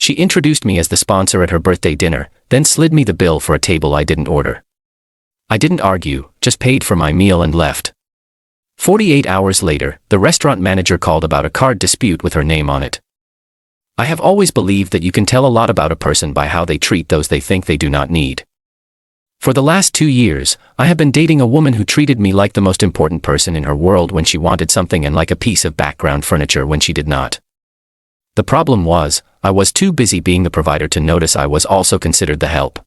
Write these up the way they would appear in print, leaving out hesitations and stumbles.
She introduced me as the sponsor at her birthday dinner, then slid me the bill for a table I didn't order. I didn't argue, just paid for my meal and left. 48 hours later, the restaurant manager called about a card dispute with her name on it. I have always believed that you can tell a lot about a person by how they treat those they think they do not need. For the last 2 years, I have been dating a woman who treated me like the most important person in her world when she wanted something and like a piece of background furniture when she did not. The problem was, I was too busy being the provider to notice I was also considered the help.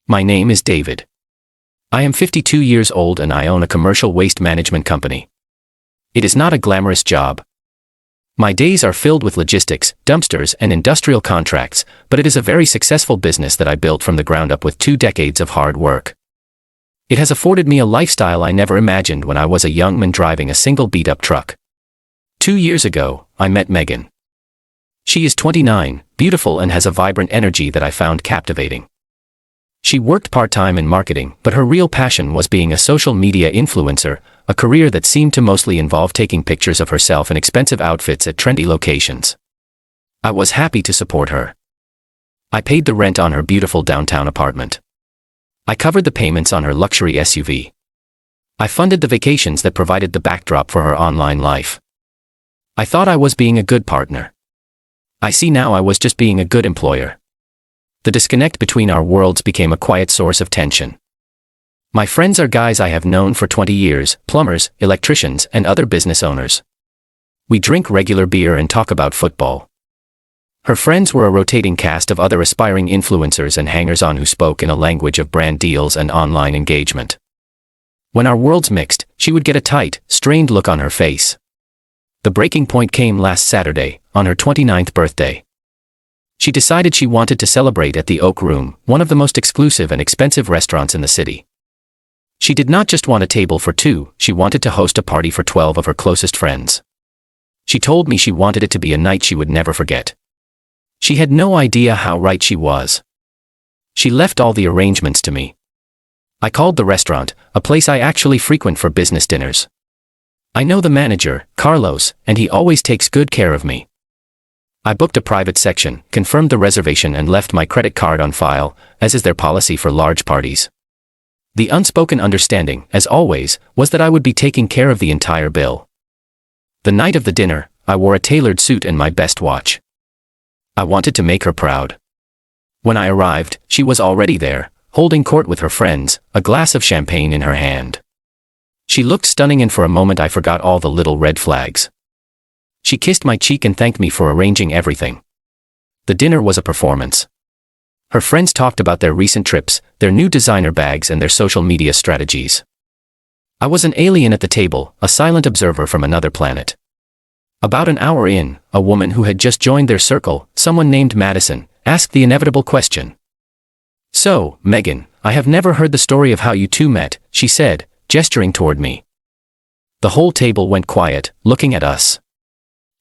My name is David. I am 52 years old and I own a commercial waste management company. It is not a glamorous job. My days are filled with logistics, dumpsters, and industrial contracts, but it is a very successful business that I built from the ground up with 2 decades of hard work. It has afforded me a lifestyle I never imagined when I was a young man driving a single beat-up truck. 2 years ago, I met Megan. She is 29, beautiful and has a vibrant energy that I found captivating. She worked part-time in marketing, but her real passion was being a social media influencer, a career that seemed to mostly involve taking pictures of herself in expensive outfits at trendy locations. I was happy to support her. I paid the rent on her beautiful downtown apartment. I covered the payments on her luxury SUV. I funded the vacations that provided the backdrop for her online life. I thought I was being a good partner. I see now I was just being a good employer. The disconnect between our worlds became a quiet source of tension. My friends are guys I have known for 20 years, plumbers, electricians, and other business owners. We drink regular beer and talk about football. Her friends were a rotating cast of other aspiring influencers and hangers-on who spoke in a language of brand deals and online engagement. When our worlds mixed, she would get a tight, strained look on her face. The breaking point came last Saturday, on her 29th birthday. She decided she wanted to celebrate at the Oak Room, one of the most exclusive and expensive restaurants in the city. She did not just want a table for 2, she wanted to host a party for 12 of her closest friends. She told me she wanted it to be a night she would never forget. She had no idea how right she was. She left all the arrangements to me. I called the restaurant, a place I actually frequent for business dinners. I know the manager, Carlos, and he always takes good care of me. I booked a private section, confirmed the reservation and left my credit card on file, as is their policy for large parties. The unspoken understanding, as always, was that I would be taking care of the entire bill. The night of the dinner, I wore a tailored suit and my best watch. I wanted to make her proud. When I arrived, she was already there, holding court with her friends, a glass of champagne in her hand. She looked stunning and for a moment I forgot all the little red flags. She kissed my cheek and thanked me for arranging everything. The dinner was a performance. Her friends talked about their recent trips, their new designer bags and their social media strategies. I was an alien at the table, a silent observer from another planet. About an hour in, a woman who had just joined their circle, someone named Madison, asked the inevitable question. "So, Megan, I have never heard the story of how you two met," she said, gesturing toward me. The whole table went quiet, looking at us.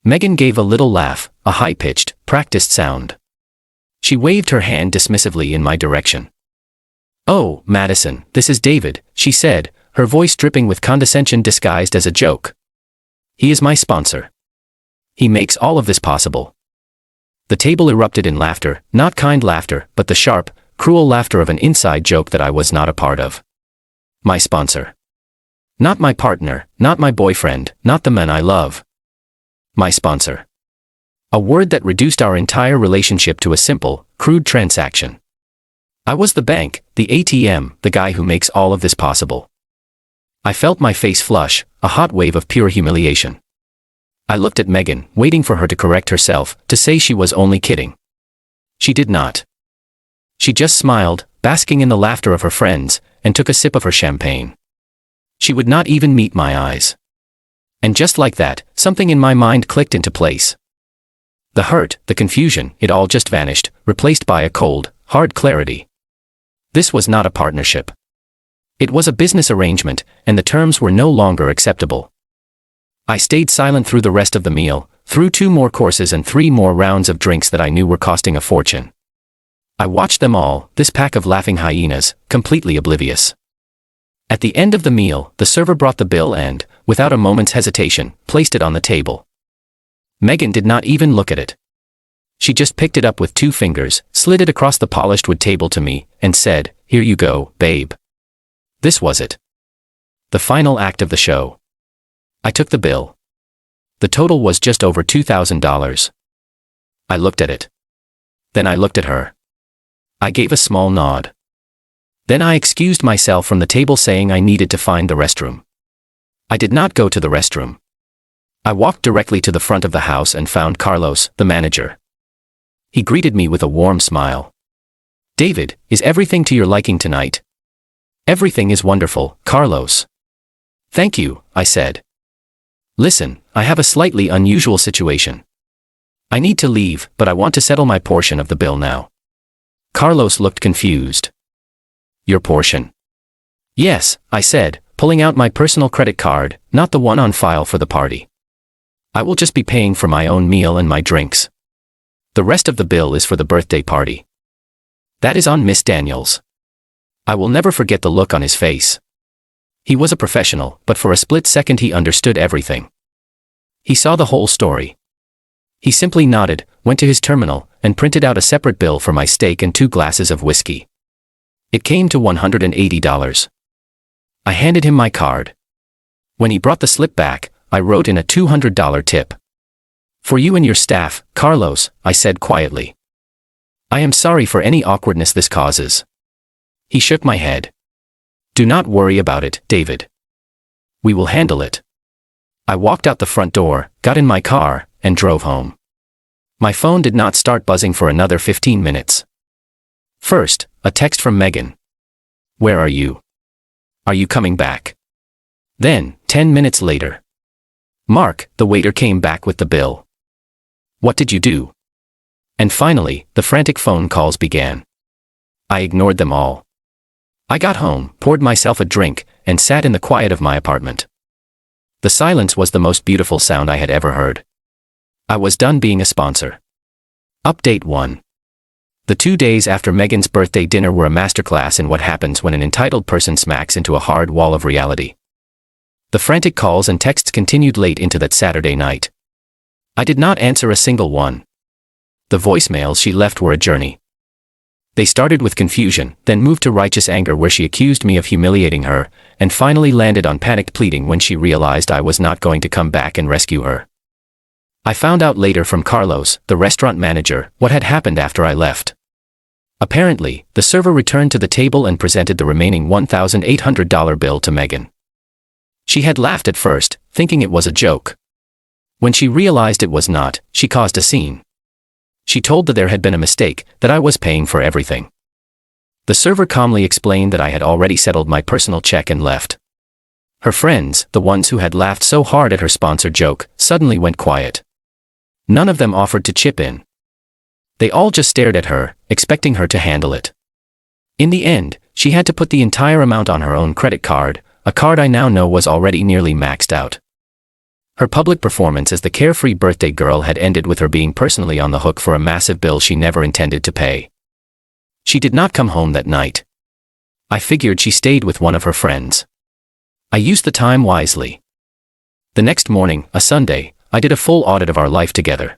Megan gave a little laugh, a high-pitched, practiced sound. She waved her hand dismissively in my direction. "Oh, Madison, this is David," she said, her voice dripping with condescension disguised as a joke. "He is my sponsor. He makes all of this possible." The table erupted in laughter, not kind laughter, but the sharp, cruel laughter of an inside joke that I was not a part of. My sponsor. Not my partner, not my boyfriend, not the man I love. My sponsor. A word that reduced our entire relationship to a simple, crude transaction. I was the bank, the ATM, the guy who makes all of this possible. I felt my face flush, a hot wave of pure humiliation. I looked at Megan, waiting for her to correct herself, to say she was only kidding. She did not. She just smiled, basking in the laughter of her friends, and took a sip of her champagne. She would not even meet my eyes. And just like that, something in my mind clicked into place. The hurt, the confusion, it all just vanished, replaced by a cold, hard clarity. This was not a partnership. It was a business arrangement, and the terms were no longer acceptable. I stayed silent through the rest of the meal, through 2 more courses and 3 more rounds of drinks that I knew were costing a fortune. I watched them all, this pack of laughing hyenas, completely oblivious. At the end of the meal, the server brought the bill and, without a moment's hesitation, placed it on the table. Megan did not even look at it. She just picked it up with 2 fingers, slid it across the polished wood table to me, and said, "Here you go, babe." This was it. The final act of the show. I took the bill. The total was just over $2,000. I looked at it. Then I looked at her. I gave a small nod. Then I excused myself from the table, saying I needed to find the restroom. I did not go to the restroom. I walked directly to the front of the house and found Carlos, the manager. He greeted me with a warm smile. "David, is everything to your liking tonight?" "Everything is wonderful, Carlos." "Thank you," I said. "Listen, I have a slightly unusual situation. I need to leave, but I want to settle my portion of the bill now." Carlos looked confused. "Your portion?" "Yes," I said, pulling out my personal credit card, not the one on file for the party. "I will just be paying for my own meal and my drinks. The rest of the bill is for the birthday party." "That is on Miss Daniels." I will never forget the look on his face. He was a professional, but for a split second he understood everything. He saw the whole story. He simply nodded, went to his terminal, and printed out a separate bill for my steak and 2 glasses of whiskey. It came to $180. I handed him my card. When he brought the slip back, I wrote in a $200 tip. "For you and your staff, Carlos," I said quietly. "I am sorry for any awkwardness this causes." He shook my head. "Do not worry about it, David. We will handle it." I walked out the front door, got in my car, and drove home. My phone did not start buzzing for another 15 minutes. First, a text from Megan. "Where are you? Are you coming back?" Then, 10 minutes later. "Mark, the waiter came back with the bill. What did you do?" And finally, the frantic phone calls began. I ignored them all. I got home, poured myself a drink, and sat in the quiet of my apartment. The silence was the most beautiful sound I had ever heard. I was done being a sponsor. Update 1. The 2 days after Megan's birthday dinner were a masterclass in what happens when an entitled person smacks into a hard wall of reality. The frantic calls and texts continued late into that Saturday night. I did not answer a single one. The voicemails she left were a journey. They started with confusion, then moved to righteous anger where she accused me of humiliating her, and finally landed on panicked pleading when she realized I was not going to come back and rescue her. I found out later from Carlos, the restaurant manager, what had happened after I left. Apparently, the server returned to the table and presented the remaining $1,800 bill to Megan. She had laughed at first, thinking it was a joke. When she realized it was not, she caused a scene. She told that there had been a mistake, that I was paying for everything. The server calmly explained that I had already settled my personal check and left. Her friends, the ones who had laughed so hard at her sponsored joke, suddenly went quiet. None of them offered to chip in. They all just stared at her, expecting her to handle it. In the end, she had to put the entire amount on her own credit card, a card I now know was already nearly maxed out. Her public performance as the carefree birthday girl had ended with her being personally on the hook for a massive bill she never intended to pay. She did not come home that night. I figured she stayed with one of her friends. I used the time wisely. The next morning, a Sunday, I did a full audit of our life together.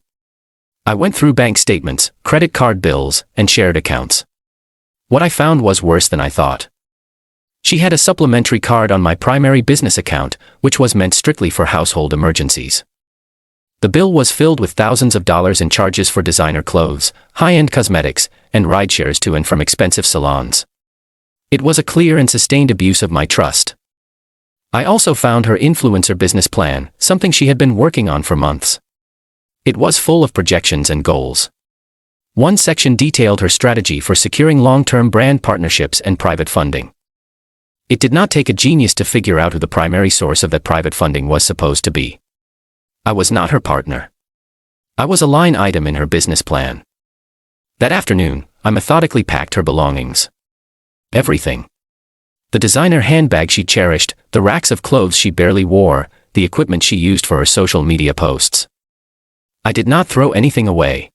I went through bank statements, credit card bills, and shared accounts. What I found was worse than I thought. She had a supplementary card on my primary business account, which was meant strictly for household emergencies. The bill was filled with thousands of dollars in charges for designer clothes, high-end cosmetics, and rideshares to and from expensive salons. It was a clear and sustained abuse of my trust. I also found her influencer business plan, something she had been working on for months. It was full of projections and goals. One section detailed her strategy for securing long-term brand partnerships and private funding. It did not take a genius to figure out who the primary source of that private funding was supposed to be. I was not her partner. I was a line item in her business plan. That afternoon, I methodically packed her belongings. Everything. The designer handbag she cherished, the racks of clothes she barely wore, the equipment she used for her social media posts. I did not throw anything away.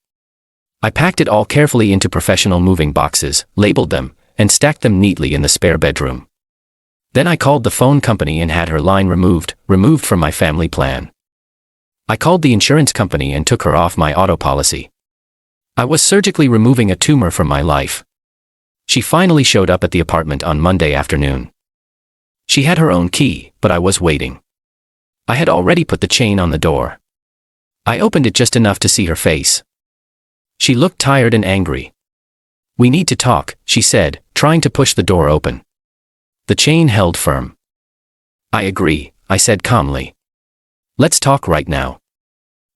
I packed it all carefully into professional moving boxes, labeled them, and stacked them neatly in the spare bedroom. Then I called the phone company and had her line removed from my family plan. I called the insurance company and took her off my auto policy. I was surgically removing a tumor from my life. She finally showed up at the apartment on Monday afternoon. She had her own key, but I was waiting. I had already put the chain on the door. I opened it just enough to see her face. She looked tired and angry. "We need to talk," she said, trying to push the door open. The chain held firm. "I agree," I said calmly. "Let's talk right now.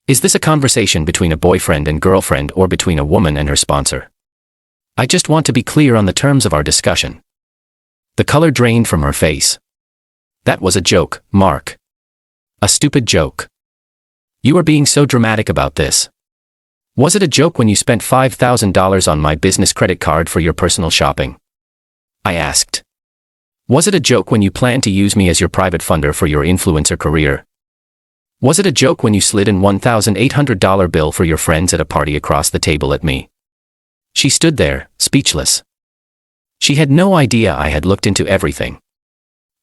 Is this a conversation between a boyfriend and girlfriend or between a woman and her sponsor? I just want to be clear on the terms of our discussion." The color drained from her face. "That was a joke, Mark. A stupid joke. You are being so dramatic about this. Was it a joke when you spent $5,000 on my business credit card for your personal shopping?" I asked. "Was it a joke when you planned to use me as your private funder for your influencer career? Was it a joke when you slid in $1,800 bill for your friends at a party across the table at me?" She stood there, speechless. She had no idea I had looked into everything.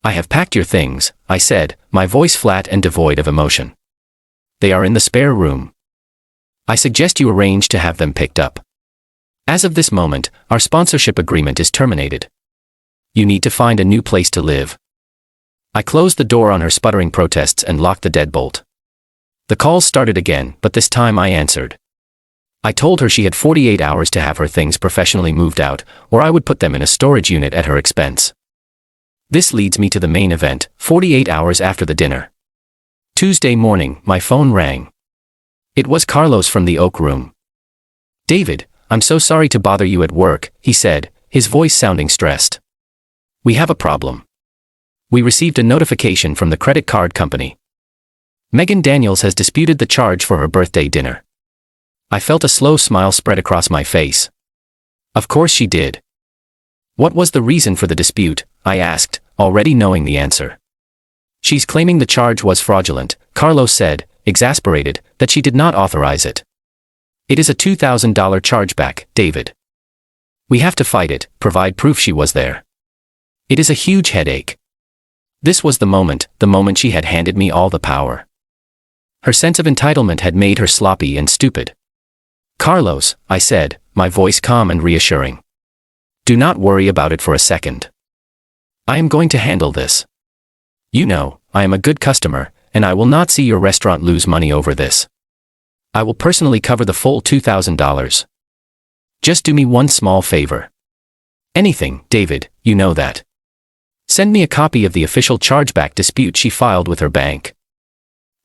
"I have packed your things," I said, my voice flat and devoid of emotion. "They are in the spare room. I suggest you arrange to have them picked up. As of this moment, our sponsorship agreement is terminated. You need to find a new place to live." I closed the door on her sputtering protests and locked the deadbolt. The calls started again, but this time I answered. I told her she had 48 hours to have her things professionally moved out, or I would put them in a storage unit at her expense. This leads me to the main event, 48 hours after the dinner. Tuesday morning, my phone rang. It was Carlos from the Oak Room. "David, I'm so sorry to bother you at work," he said, his voice sounding stressed. "We have a problem. We received a notification from the credit card company. Megan Daniels has disputed the charge for her birthday dinner." I felt a slow smile spread across my face. Of course she did. "What was the reason for the dispute?" I asked, already knowing the answer. "She's claiming the charge was fraudulent," Carlos said, exasperated that she did not authorize it. "It is a $2,000 chargeback, David. We have to fight it, provide proof she was there. It is a huge headache." This was the moment she had handed me all the power. Her sense of entitlement had made her sloppy and stupid. "Carlos," I said, my voice calm and reassuring. "Do not worry about it for a second. I am going to handle this. You know, I am a good customer, and I will not see your restaurant lose money over this. I will personally cover the full $2,000. Just do me one small favor. Anything, David, you know that. Send me a copy of the official chargeback dispute she filed with her bank.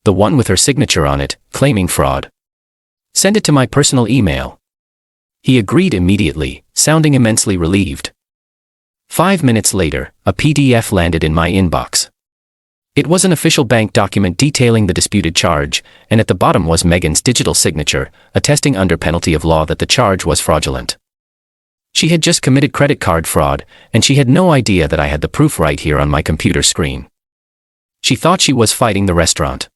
The one with her signature on it, claiming fraud. Send it to my personal email." He agreed immediately, sounding immensely relieved. 5 minutes later, a PDF landed in my inbox. It was an official bank document detailing the disputed charge, and at the bottom was Megan's digital signature, attesting under penalty of law that the charge was fraudulent. She had just committed credit card fraud, and she had no idea that I had the proof right here on my computer screen. She thought she was fighting the restaurant.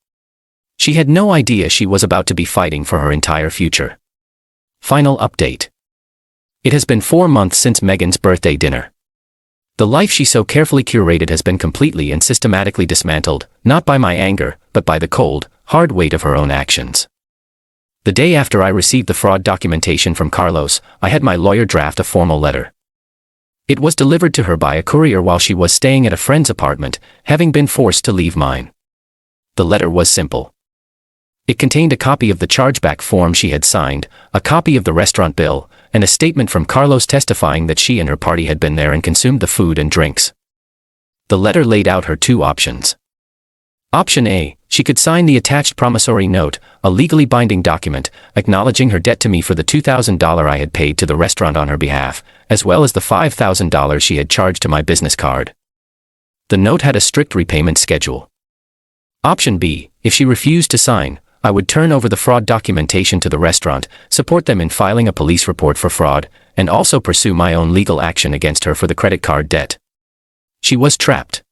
She had no idea she was about to be fighting for her entire future. Final update. It has been 4 months since Megan's birthday dinner. The life she so carefully curated has been completely and systematically dismantled, not by my anger, but by the cold, hard weight of her own actions. The day after I received the fraud documentation from Carlos, I had my lawyer draft a formal letter. It was delivered to her by a courier while she was staying at a friend's apartment, having been forced to leave mine. The letter was simple. It contained a copy of the chargeback form she had signed, a copy of the restaurant bill, and a statement from Carlos testifying that she and her party had been there and consumed the food and drinks. The letter laid out her 2 options. Option A, she could sign the attached promissory note, a legally binding document, acknowledging her debt to me for the $2,000 I had paid to the restaurant on her behalf, as well as the $5,000 she had charged to my business card. The note had a strict repayment schedule. Option B, if she refused to sign, I would turn over the fraud documentation to the restaurant, support them in filing a police report for fraud, and also pursue my own legal action against her for the credit card debt. She was trapped.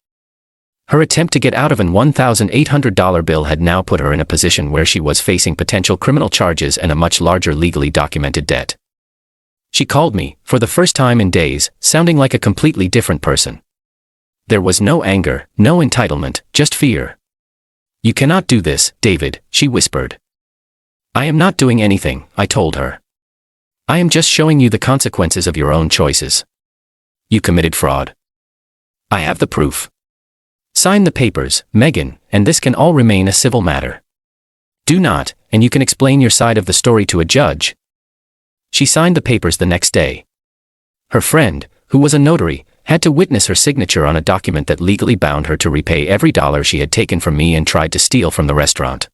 Her attempt to get out of an $1,800 bill had now put her in a position where she was facing potential criminal charges and a much larger legally documented debt. She called me, for the first time in days, sounding like a completely different person. There was no anger, no entitlement, just fear. "You cannot do this, David," she whispered. "I am not doing anything," I told her. I am just showing you the consequences of your own choices. You committed fraud. I have the proof. Sign the papers, Megan, and this can all remain a civil matter. Do not, and you can explain your side of the story to a judge. She signed the papers the next day. Her friend, who was a notary, had to witness her signature on a document that legally bound her to repay every dollar she had taken from me and tried to steal from the restaurant.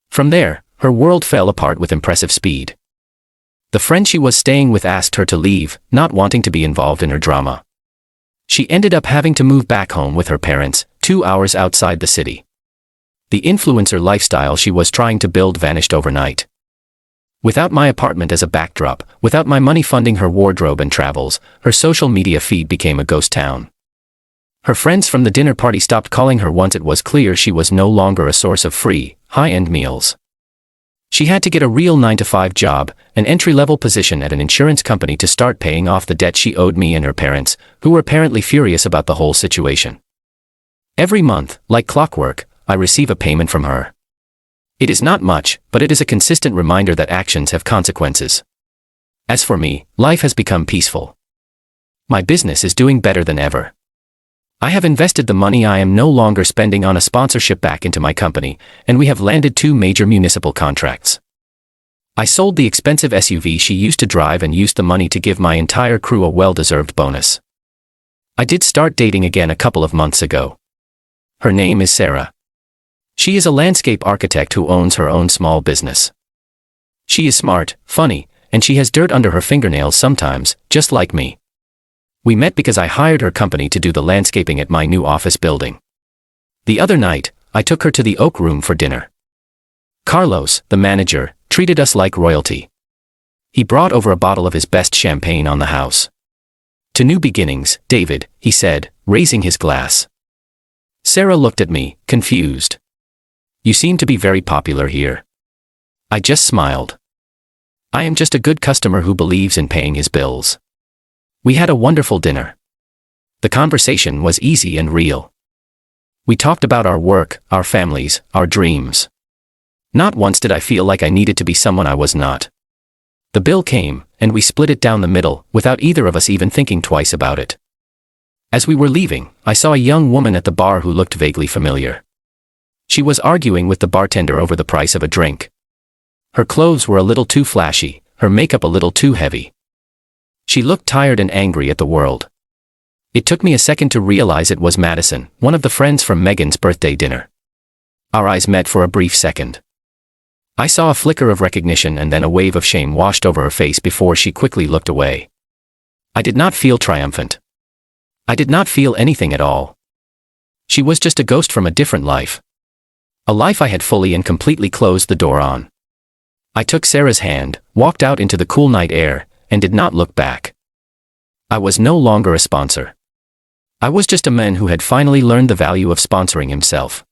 From there, her world fell apart with impressive speed. The friend she was staying with asked her to leave, not wanting to be involved in her drama. She ended up having to move back home with her parents, 2 hours outside the city. The influencer lifestyle she was trying to build vanished overnight. Without my apartment as a backdrop, without my money funding her wardrobe and travels, her social media feed became a ghost town. Her friends from the dinner party stopped calling her once it was clear she was no longer a source of free, high-end meals. She had to get a real 9-to-5 job, an entry-level position at an insurance company to start paying off the debt she owed me and her parents, who were apparently furious about the whole situation. Every month, like clockwork, I receive a payment from her. It is not much, but it is a consistent reminder that actions have consequences. As for me, life has become peaceful. My business is doing better than ever. I have invested the money I am no longer spending on a sponsorship back into my company, and we have landed 2 major municipal contracts. I sold the expensive SUV she used to drive and used the money to give my entire crew a well-deserved bonus. I did start dating again a couple of months ago. Her name is Sarah. She is a landscape architect who owns her own small business. She is smart, funny, and she has dirt under her fingernails sometimes, just like me. We met because I hired her company to do the landscaping at my new office building. The other night, I took her to the Oak Room for dinner. Carlos, the manager, treated us like royalty. He brought over a bottle of his best champagne on the house. To new beginnings, David, he said, raising his glass. Sarah looked at me, confused. You seem to be very popular here. I just smiled. I am just a good customer who believes in paying his bills. We had a wonderful dinner. The conversation was easy and real. We talked about our work, our families, our dreams. Not once did I feel like I needed to be someone I was not. The bill came, and we split it down the middle, without either of us even thinking twice about it. As we were leaving, I saw a young woman at the bar who looked vaguely familiar. She was arguing with the bartender over the price of a drink. Her clothes were a little too flashy, her makeup a little too heavy. She looked tired and angry at the world. It took me a second to realize it was Madison, one of the friends from Megan's birthday dinner. Our eyes met for a brief second. I saw a flicker of recognition and then a wave of shame washed over her face before she quickly looked away. I did not feel triumphant. I did not feel anything at all. She was just a ghost from a different life. A life I had fully and completely closed the door on. I took Sarah's hand, walked out into the cool night air, and did not look back. I was no longer a sponsor. I was just a man who had finally learned the value of sponsoring himself.